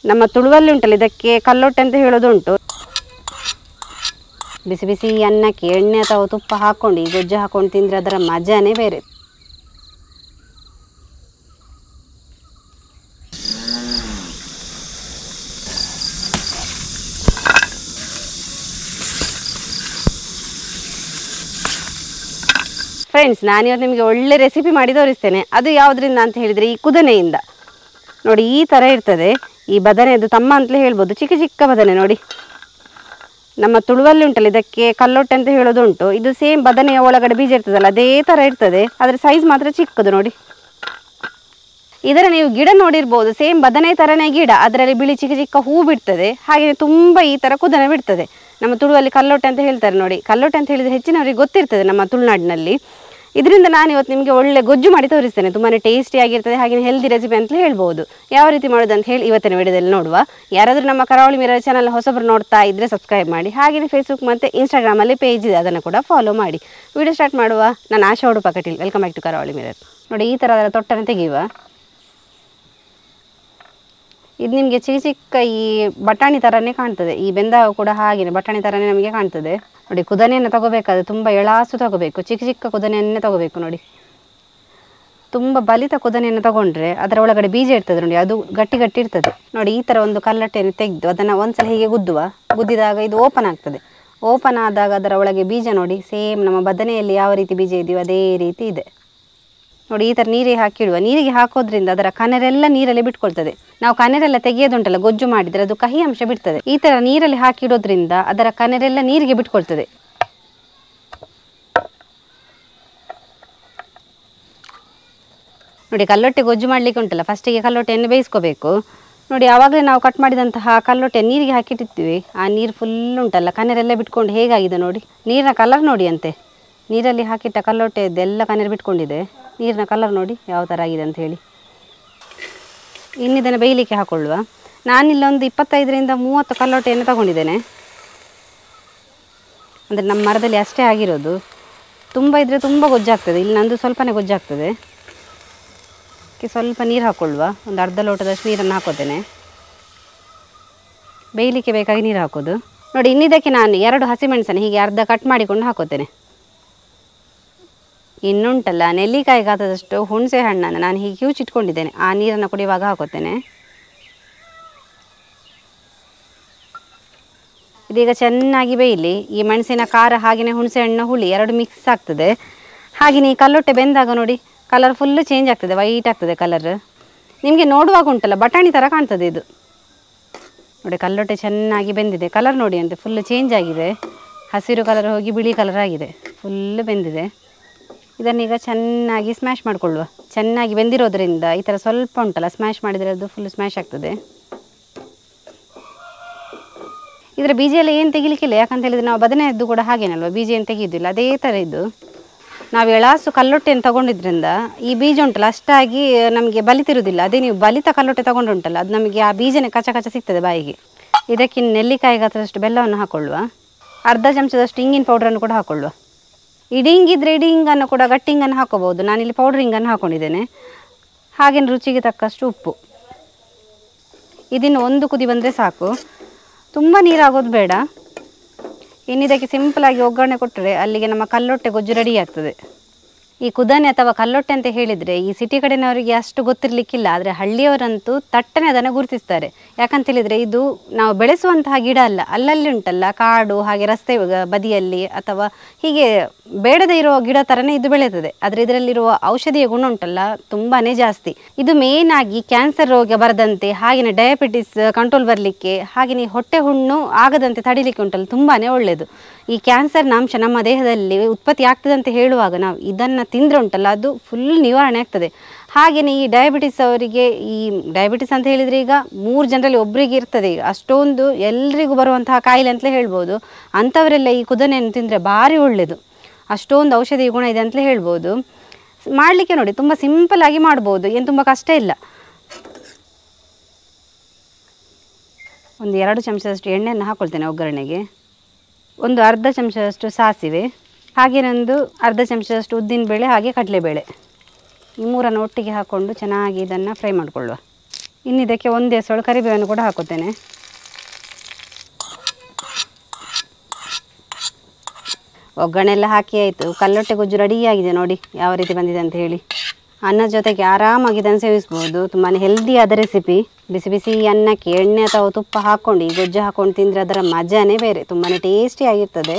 ನಮ್ಮ ತುಳುವಲ್ಲಿ ಉಂಟಲ್ಲ ಇದಕ್ಕೆ ಕಲ್ಲೊಟ್ಟೆ ಅಂತ ಹೇಳೋದುಂಟು. ಬಿಸಿ ಬಿಸಿ ಅನ್ನಕ್ಕೆ ಎಣ್ಣೆ ಅಥವಾ ತುಪ್ಪ ಹಾಕ್ಕೊಂಡು ಈ ಗೊಜ್ಜು ಹಾಕೊಂಡು ತಿಂದರೆ ಅದರ ಮಜಾನೇ ಬೇರೆ. ಫ್ರೆಂಡ್ಸ್, ನಾನಿವತ್ತು ನಿಮಗೆ ಒಳ್ಳೆ ರೆಸಿಪಿ ಮಾಡಿ ತೋರಿಸ್ತೇನೆ. ಅದು ಯಾವುದರಿಂದ ಅಂತ ಹೇಳಿದರೆ ಈ ಕುದನೆಯಿಂದ. ನೋಡಿ ಈ ಥರ ಇರ್ತದೆ. ಈ ಬದನೆದು ತಮ್ಮ ಅಂತಲೇ ಹೇಳ್ಬೋದು. ಚಿಕ್ಕ ಚಿಕ್ಕ ಬದನೆ ನೋಡಿ. ನಮ್ಮ ತುಳುವಲ್ಲಿ ಉಂಟಲ್ಲ ಇದಕ್ಕೆ ಕಲ್ಲೊಟ್ಟೆ ಅಂತ ಹೇಳೋದುಂಟು. ಇದು ಸೇಮ್ ಬದನೆಯ ಒಳಗಡೆ ಬೀಜ ಇರ್ತದಲ್ಲ ಅದೇ ಥರ ಇರ್ತದೆ. ಅದರ ಸೈಜ್ ಮಾತ್ರ ಚಿಕ್ಕದು ನೋಡಿ. ಇದರ ನೀವು ಗಿಡ ನೋಡಿರ್ಬೋದು. ಸೇಮ್ ಬದನೆ ಥರನೇ ಗಿಡ, ಅದರಲ್ಲಿ ಬಿಳಿ ಚಿಕ್ಕ ಚಿಕ್ಕ ಹೂ ಬಿಡ್ತದೆ. ಹಾಗೆಯೇ ತುಂಬ ಈ ಥರ ಕುದನೆ ಬಿಡ್ತದೆ. ನಮ್ಮ ತುಳುವಲ್ಲಿ ಕಲ್ಲೊಟ್ಟೆ ಅಂತ ಹೇಳ್ತಾರೆ ನೋಡಿ. ಕಲ್ಲೊಟ್ಟೆ ಅಂತ ಹೇಳಿದರೆ ಹೆಚ್ಚಿನವರಿಗೆ ಗೊತ್ತಿರ್ತದೆ ನಮ್ಮ ತುಳುನಾಡಿನಲ್ಲಿ. ಇದರಿಂದ ನಾನು ಇವತ್ತು ನಿಮಗೆ ಒಳ್ಳೆ ಗೊಜ್ಜು ಮಾಡಿ ತೋರಿಸ್ತೇನೆ. ತುಂಬಾ ಟೇಸ್ಟಿ ಆಗಿರ್ತದೆ. ಹಾಗೆ ಹೆಲ್ದಿ ರೆಸಿಪಿ ಅಂತಲೇ ಹೇಳ್ಬೋದು. ಯಾವ ರೀತಿ ಮಾಡೋದು ಅಂತ ಹೇಳಿ ಇವತ್ತಿನ ವಿಡಿಯೋದಲ್ಲಿ ನೋಡುವ. ಯಾರಾದರೂ ನಮ್ಮ ಕರಾವಳಿ ಮಿರರ್ ಚಾನಲ್ ಹೊಸಬರು ನೋಡ್ತಾ ಇದ್ದರೆ ಸಬ್ಸ್ಕ್ರೈಬ್ ಮಾಡಿ. ಹಾಗೆಯೇ ಫೇಸ್ಬುಕ್ ಮತ್ತು ಇನ್ಸ್ಟಾಗ್ರಾಮಲ್ಲಿ ಪೇಜ್ ಇದೆ, ಅದನ್ನು ಕೂಡ ಫಾಲೋ ಮಾಡಿ. ವಿಡಿಯೋ ಸ್ಟಾರ್ಟ್ ಮಾಡುವ. ನಾನು Asha Udupa Kateel. Welcome back to Karavali mirror. ನೋಡಿ ಈ ಥರ ಅದರ ತೊಟ್ಟನ್ನು ತೆಗೆಯುವ. ಇದು ನಿಮಗೆ ಚಿಕ್ಕ ಚಿಕ್ಕ ಈ ಬಟಾಣಿ ಥರನೇ ಕಾಣ್ತದೆ. ಈ ಬೆಂದಾಗ ಕೂಡ ಹಾಗೆಯೇ ಬಟಾಣಿ ಥರನೇ ನಮಗೆ ಕಾಣ್ತದೆ. ನೋಡಿ ಕುದನೆಯನ್ನು ತಗೋಬೇಕಾದ್ರೆ ತುಂಬ ಎಳಾಸು ತಗೋಬೇಕು. ಚಿಕ್ಕ ಚಿಕ್ಕ ಕುದನೆಯನ್ನೇ ತಗೋಬೇಕು. ನೋಡಿ ತುಂಬ ಬಲಿತ ಕುದನೆಯನ್ನು ತಗೊಂಡ್ರೆ ಅದರ ಒಳಗಡೆ ಬೀಜ ಇರ್ತದೆ ನೋಡಿ, ಅದು ಗಟ್ಟಿ ಗಟ್ಟಿ ಇರ್ತದೆ. ನೋಡಿ ಈ ಥರ ಒಂದು ಕಲ್ಲಟ್ಟೆಯನ್ನು ತೆಗೆದು ಅದನ್ನು ಒಂದ್ಸಲ ಹೀಗೆ ಗುದ್ದಿದಾಗ ಇದು ಓಪನ್ ಆಗ್ತದೆ. ಓಪನ್ ಆದಾಗ ಅದರ ಒಳಗೆ ಬೀಜ ನೋಡಿ ಸೇಮ್ ನಮ್ಮ ಬದನೆಯಲ್ಲಿ ಯಾವ ರೀತಿ ಬೀಜ ಇದೆಯೋ ಅದೇ ರೀತಿ ಇದೆ ನೋಡಿ. ಈ ಥರ ನೀರಿಗೆ ಹಾಕಿಡುವ. ನೀರಿಗೆ ಹಾಕೋದ್ರಿಂದ ಅದರ ಕನೆರೆಲ್ಲ ನೀರಲ್ಲಿ ಬಿಟ್ಕೊಳ್ತದೆ. ನಾವು ಕನೆರೆಲ್ಲ ತೆಗೆಯೋದುಂಟಲ್ಲ ಗೊಜ್ಜು ಮಾಡಿದರೆ ಅದು ಕಹಿ ಅಂಶ ಬಿಡ್ತದೆ. ಈ ಥರ ನೀರಲ್ಲಿ ಹಾಕಿಡೋದ್ರಿಂದ ಅದರ ಕನೆರೆಲ್ಲ ನೀರಿಗೆ ಬಿಟ್ಕೊಳ್ತದೆ. ನೋಡಿ ಕಲ್ಲೊಟ್ಟೆ ಗೊಜ್ಜು ಮಾಡಲಿಕ್ಕೆ ಉಂಟಲ್ಲ, ಫಸ್ಟಿಗೆ ಕಲ್ಲೊಟ್ಟೆಯನ್ನು ಬೇಯಿಸ್ಕೋಬೇಕು. ನೋಡಿ ಆವಾಗಲೇ ನಾವು ಕಟ್ ಮಾಡಿದಂತಹ ಕಲ್ಲೊಟ್ಟೆ ನೀರಿಗೆ ಹಾಕಿಟ್ಟಿರ್ತೀವಿ. ಆ ನೀರು ಫುಲ್ ಉಂಟಲ್ಲ ಕನೆರೆಲ್ಲ ಬಿಟ್ಕೊಂಡು ಹೇಗಾಗಿದೆ ನೋಡಿ. ನೀರಿನ ಕಲರ್ ನೋಡಿ ಅಂತೆ. ನೀರಲ್ಲಿ ಹಾಕಿಟ್ಟ ಕಲ್ಲೊಟ್ಟೆ ಇದೆಲ್ಲ ಕನೆರು ಬಿಟ್ಕೊಂಡಿದೆ. ನೀರಿನ ಕಲರ್ ನೋಡಿ ಯಾವ ಥರ ಆಗಿದೆ ಅಂತ ಹೇಳಿ. ಇನ್ನಿದನ್ನು ಬೇಯಲಿಕ್ಕೆ ಹಾಕೊಳ್ಳುವ. ನಾನಿಲ್ಲೊಂದು 25ರಿಂದ 30 ಕಲ್ಲೊಟ್ಟೆಯನ್ನು ತಗೊಂಡಿದ್ದೇನೆ. ಅಂದರೆ ನಮ್ಮ ಮರದಲ್ಲಿ ಅಷ್ಟೇ ಆಗಿರೋದು. ತುಂಬ ಇದ್ದರೆ ತುಂಬ ಗೊಜ್ಜಾಗ್ತದೆ. ಇಲ್ಲಿ ನಂದು ಸ್ವಲ್ಪನೇ ಗೊಜ್ಜಾಗ್ತದೆ. ಅದಕ್ಕೆ ಸ್ವಲ್ಪ ನೀರು ಹಾಕ್ಕೊಳ್ಳುವ. ಒಂದು ಅರ್ಧ ಲೋಟದಷ್ಟು ನೀರನ್ನು ಹಾಕೋತೇನೆ. ಬೇಯಲಿಕ್ಕೆ ಬೇಕಾಗಿ ನೀರು ಹಾಕೋದು. ನೋಡಿ ಇನ್ನಿದಕ್ಕೆ ನಾನು 2 ಹಸಿಮೆಣಸನ್ನು ಹೀಗೆ ಅರ್ಧ ಕಟ್ ಮಾಡಿಕೊಂಡು ಹಾಕೋತೇನೆ. ಇನ್ನುಂಟಲ್ಲ ನೆಲ್ಲಿಕಾಯಿ ಗಾತ್ರದಷ್ಟು ಹುಣಸೆ ಹಣ್ಣನ್ನು ನಾನು ಹೀಗೆ ಕಿವುಚಿಟ್ಕೊಂಡಿದ್ದೇನೆ. ಆ ನೀರನ್ನು ಕುಡಿಯುವಾಗ ಹಾಕೋತೇನೆ. ಇದೀಗ ಚೆನ್ನಾಗಿ ಬೇಯಲಿ. ಈ ಮೆಣಸಿನ ಖಾರ ಹಾಗೆಯೇ ಹುಣಸೆ ಹಣ್ಣಿನ ಹುಳಿ 2 ಮಿಕ್ಸ್ ಆಗ್ತದೆ. ಹಾಗೆಯೇ ಈ ಕಲ್ಲೊಟ್ಟೆ ಬೆಂದಾಗ ನೋಡಿ ಕಲರ್ ಫುಲ್ಲು ಚೇಂಜ್ ಆಗ್ತದೆ, ವೈಟ್ ಆಗ್ತದೆ ಕಲರ್. ನಿಮಗೆ ನೋಡುವಾಗ ಉಂಟಲ್ಲ ಬಟಾಣಿ ಥರ ಕಾಣ್ತದೆ ಇದು. ನೋಡಿ ಕಲ್ಲೊಟ್ಟೆ ಚೆನ್ನಾಗಿ ಬೆಂದಿದೆ. ಕಲರ್ ನೋಡಿ ಅಂತೆ ಫುಲ್ಲು ಚೇಂಜ್ ಆಗಿದೆ. ಹಸಿರು ಕಲರ್ ಹೋಗಿ ಬಿಳಿ ಕಲರ್ ಆಗಿದೆ. ಫುಲ್ಲು ಬೆಂದಿದೆ. ಇದನ್ನೀಗ ಚೆನ್ನಾಗಿ ಸ್ಮ್ಯಾಶ್ ಮಾಡಿಕೊಳ್ಳುವ. ಚೆನ್ನಾಗಿ ಬೆಂದಿರೋದ್ರಿಂದ ಈ ಥರ ಸ್ವಲ್ಪ ಉಂಟಲ್ಲ ಸ್ಮ್ಯಾಶ್ ಮಾಡಿದರೆ ಅದು ಫುಲ್ ಸ್ಮ್ಯಾಶ್ ಆಗ್ತದೆ. ಇದರ ಬೀಜ ಎಲ್ಲ ಏನು ತೆಗಿಲಿಕ್ಕಿಲ್ಲ. ಯಾಕಂತ ಹೇಳಿದರೆ ನಾವು ಬದನೆಯದ್ದು ಕೂಡ ಹಾಗೇನಲ್ವ, ಬೀಜ ಏನು ತೆಗೆಯೋದಿಲ್ಲ. ಅದೇ ಥರ ಇದು. ನಾವು ಎಳಾಸು ಕಲ್ಲೊಟ್ಟೆಯನ್ನು ತಗೊಂಡಿದ್ರಿಂದ ಈ ಬೀಜ ಉಂಟಲ್ಲ ಅಷ್ಟಾಗಿ ನಮಗೆ ಬಲಿತಿರುವುದಿಲ್ಲ. ಅದೇ ನೀವು ಬಲಿತ ಕಲ್ಲೊಟ್ಟೆ ತಗೊಂಡುಂಟಲ್ಲ ಅದು ನಮಗೆ ಆ ಬೀಜನೇ ಕಚ ಕಚ ಸಿಗ್ತದೆ ಬಾಯಿಗೆ. ಇದಕ್ಕೆ ನೆಲ್ಲಿಕಾಯಿ ಗಾತ್ರದಷ್ಟು ಬೆಲ್ಲವನ್ನು ಹಾಕ್ಕೊಳ್ಳುವ. ಅರ್ಧ ಚಮಚದಷ್ಟು ಇಂಗಿನ ಪೌಡ್ರನ್ನು ಕೂಡ ಹಾಕ್ಕೊಳ್ಳುವ. ಇಡಿಂಗಿದ್ರೆ ಇಡಿಂಗನ್ನು ಕೂಡ ಗಟ್ಟಿಂಗನ್ನು ಹಾಕೋಬೋದು. ನಾನಿಲ್ಲಿ ಪೌಡ್ರಿಂಗನ್ನು ಹಾಕ್ಕೊಂಡಿದ್ದೇನೆ. ಹಾಗೆಯೇ ರುಚಿಗೆ ತಕ್ಕಷ್ಟು ಉಪ್ಪು. ಇದನ್ನು ಒಂದು ಕುದಿ ಬಂದರೆ ಸಾಕು. ತುಂಬ ನೀರಾಗೋದು ಬೇಡ. ಇನ್ನಿದಕ್ಕೆ ಸಿಂಪಲಾಗಿ ಒಗ್ಗರಣೆ ಕೊಟ್ಟರೆ ಅಲ್ಲಿಗೆ ನಮ್ಮ ಕಲ್ಲೊಟ್ಟೆ ಗೊಜ್ಜು ರೆಡಿ ಆಗ್ತದೆ. ಈ ಕುದನೆ ಅಥವಾ ಕಲ್ಲೊಟ್ಟೆ ಅಂತ ಹೇಳಿದರೆ ಈ ಸಿಟಿ ಕಡೆನವರಿಗೆ ಅಷ್ಟು ಗೊತ್ತಿರಲಿಕ್ಕಿಲ್ಲ. ಆದರೆ ಹಳ್ಳಿಯವರಂತೂ ತಟ್ಟನೆ ಅದನ್ನು ಗುರುತಿಸ್ತಾರೆ. ಯಾಕಂತೇಳಿದರೆ ಇದು ನಾವು ಬೆಳೆಸುವಂತಹ ಗಿಡ ಅಲ್ಲ. ಅಲ್ಲಲ್ಲಿ ಉಂಟಲ್ಲ ಕಾಡು ಹಾಗೆ ರಸ್ತೆ ಬದಿಯಲ್ಲಿ ಅಥವಾ ಹೀಗೆ ಬೇಡದೇ ಇರುವ ಗಿಡ ಥರನೇ ಇದು ಬೆಳೆಯುತ್ತದೆ. ಆದರೆ ಇದರಲ್ಲಿರುವ ಔಷಧೀಯ ಗುಣ ಉಂಟಲ್ಲ ತುಂಬಾ ಜಾಸ್ತಿ. ಇದು ಮೇನ್ ಆಗಿ ಕ್ಯಾನ್ಸರ್ ರೋಗ ಬರದಂತೆ, ಹಾಗೆಯೇ ಡಯಾಬಿಟಿಸ್ ಕಂಟ್ರೋಲ್ ಬರಲಿಕ್ಕೆ, ಹಾಗೆಯೇ ಹೊಟ್ಟೆ ಹುಣ್ಣು ಆಗದಂತೆ ತಡಿಲಿಕ್ಕೆ ಉಂಟಲ್ಲ ತುಂಬಾ ಒಳ್ಳೆಯದು. ಈ ಕ್ಯಾನ್ಸರ್ನ ಅಂಶ ನಮ್ಮ ದೇಹದಲ್ಲಿ ಉತ್ಪತ್ತಿ ಆಗ್ತದೆ ಅಂತ ಹೇಳುವಾಗ ನಾವು ಇದನ್ನು ತಿಂದರೆ ಉಂಟಲ್ಲ ಅದು ಫುಲ್ ನಿವಾರಣೆ ಆಗ್ತದೆ. ಹಾಗೆಯೇ ಈ ಡಯಾಬಿಟಿಸ್ ಅವರಿಗೆ, ಈ ಡಯಾಬಿಟಿಸ್ ಅಂತ ಹೇಳಿದರೆ ಈಗ 3 ಜನರಲ್ಲಿ ಒಬ್ಬರಿಗೆ ಇರ್ತದೆ. ಈಗ ಅಷ್ಟೊಂದು ಎಲ್ರಿಗೂ ಬರುವಂತಹ ಕಾಯಿಲೆ ಅಂತಲೇ ಹೇಳ್ಬೋದು. ಅಂಥವರೆಲ್ಲ ಈ ಕುದನೆಯನ್ನು ತಿಂದರೆ ಭಾರಿ ಒಳ್ಳೆಯದು. ಅಷ್ಟೊಂದು ಔಷಧಿ ಗುಣ ಇದೆ ಅಂತಲೇ ಹೇಳ್ಬೋದು. ಮಾಡಲಿಕ್ಕೆ ನೋಡಿ ತುಂಬ ಸಿಂಪಲ್ಲಾಗಿ ಮಾಡ್ಬೋದು, ಏನು ತುಂಬ ಕಷ್ಟ ಇಲ್ಲ. ಒಂದು 2 ಚಮಚದಷ್ಟು ಎಣ್ಣೆಯನ್ನು ಹಾಕ್ಕೊಳ್ತೇನೆ ಒಗ್ಗರಣೆಗೆ. ಒಂದು ಅರ್ಧ ಚಮಚದಷ್ಟು ಸಾಸಿವೆ, ಹಾಗೇನೊಂದು ಅರ್ಧ ಚಮಚದಷ್ಟು ಉದ್ದಿನಬೇಳೆ ಹಾಗೆ ಕಡಲೆಬೇಳೆ. ಈ ಮೂರನ್ನು ಒಟ್ಟಿಗೆ ಹಾಕ್ಕೊಂಡು ಚೆನ್ನಾಗಿ ಇದನ್ನು ಫ್ರೈ ಮಾಡಿಕೊಳ್ಳುವ. ಇನ್ನು ಇದಕ್ಕೆ ಒಂದೇ ಎಸಳು ಕರಿಬೇವನ್ನು ಕೂಡ ಹಾಕುತ್ತೇನೆ. ಒಗ್ಗರಣೆ ಎಲ್ಲ ಹಾಕಿ ಆಯಿತು. ಕಲ್ಲೊಟ್ಟೆ ಗೊಜ್ಜು ರೆಡಿಯಾಗಿದೆ ನೋಡಿ ಯಾವ ರೀತಿ ಬಂದಿದೆ ಅಂತ ಹೇಳಿ. ಅನ್ನದ ಜೊತೆಗೆ ಆರಾಮಾಗಿ ಇದನ್ನು ಸೇವಿಸ್ಬೋದು. ತುಂಬಾ ಹೆಲ್ದಿ ಆದ ರೆಸಿಪಿ. ಬಿಸಿ ಬಿಸಿ ಅನ್ನಕ್ಕೆ ಎಣ್ಣೆ ಅಥವಾ ತುಪ್ಪ ಹಾಕ್ಕೊಂಡು ಈ ಗೊಜ್ಜು ಹಾಕ್ಕೊಂಡು ತಿಂದರೆ ಅದರ ಮಜಾನೇ ಬೇರೆ. ತುಂಬಾ ಟೇಸ್ಟಿಯಾಗಿರ್ತದೆ.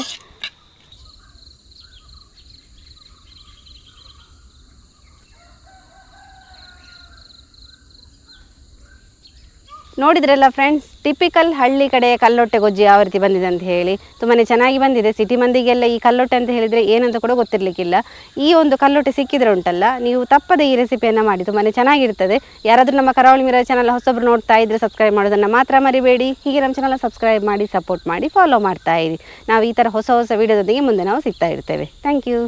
ನೋಡಿದ್ರಲ್ಲ ಫ್ರೆಂಡ್ಸ್, ಟಿಪಿಕಲ್ ಹಳ್ಳಿ ಕಡೆಯ ಕಲ್ಲೊಟ್ಟೆ ಗೊಜ್ಜು ಯಾವ ರೀತಿ ಬಂದಿದೆ ಅಂತ ಹೇಳಿ. ತುಂಬಾ ಚೆನ್ನಾಗಿ ಬಂದಿದೆ. ಸಿಟಿ ಮಂದಿಗೆಲ್ಲ ಈ ಕಲ್ಲೊಟ್ಟೆ ಅಂತ ಹೇಳಿದರೆ ಏನಂತ ಕೂಡ ಗೊತ್ತಿರಲಿಕ್ಕಿಲ್ಲ. ಈ ಒಂದು ಕಲ್ಲೊಟ್ಟೆ ಸಿಕ್ಕಿದ್ರೆ ಉಂಟಲ್ಲ, ನೀವು ತಪ್ಪದೆ ಈ ರೆಸಿಪಿಯನ್ನು ಮಾಡಿ. ತುಂಬಾ ಚೆನ್ನಾಗಿರ್ತದೆ. ಯಾರಾದರೂ ನಮ್ಮ ಕರಾವಳಿ ಮಿರರ್ ಚಾನಲ್ ಹೊಸಬ್ರು ನೋಡ್ತಾ ಇದ್ದರೆ ಸಬ್ಸ್ಕ್ರೈಬ್ ಮಾಡೋದನ್ನು ಮಾತ್ರ ಮರಿಬೇಡಿ. ಹೀಗೆ ನಮ್ಮ ಚಾನಲ್ ಸಬ್ಸ್ಕ್ರೈಬ್ ಮಾಡಿ, ಸಪೋರ್ಟ್ ಮಾಡಿ, ಫಾಲೋ ಮಾಡ್ತಾ ಇರಿ. ನಾವು ಈ ಥರ ಹೊಸ ಹೊಸ ವೀಡಿಯೋದೊಂದಿಗೆ ಮುಂದೆ ನಾವು ಸಿಗ್ತಾ ಇರ್ತೇವೆ. Thank you.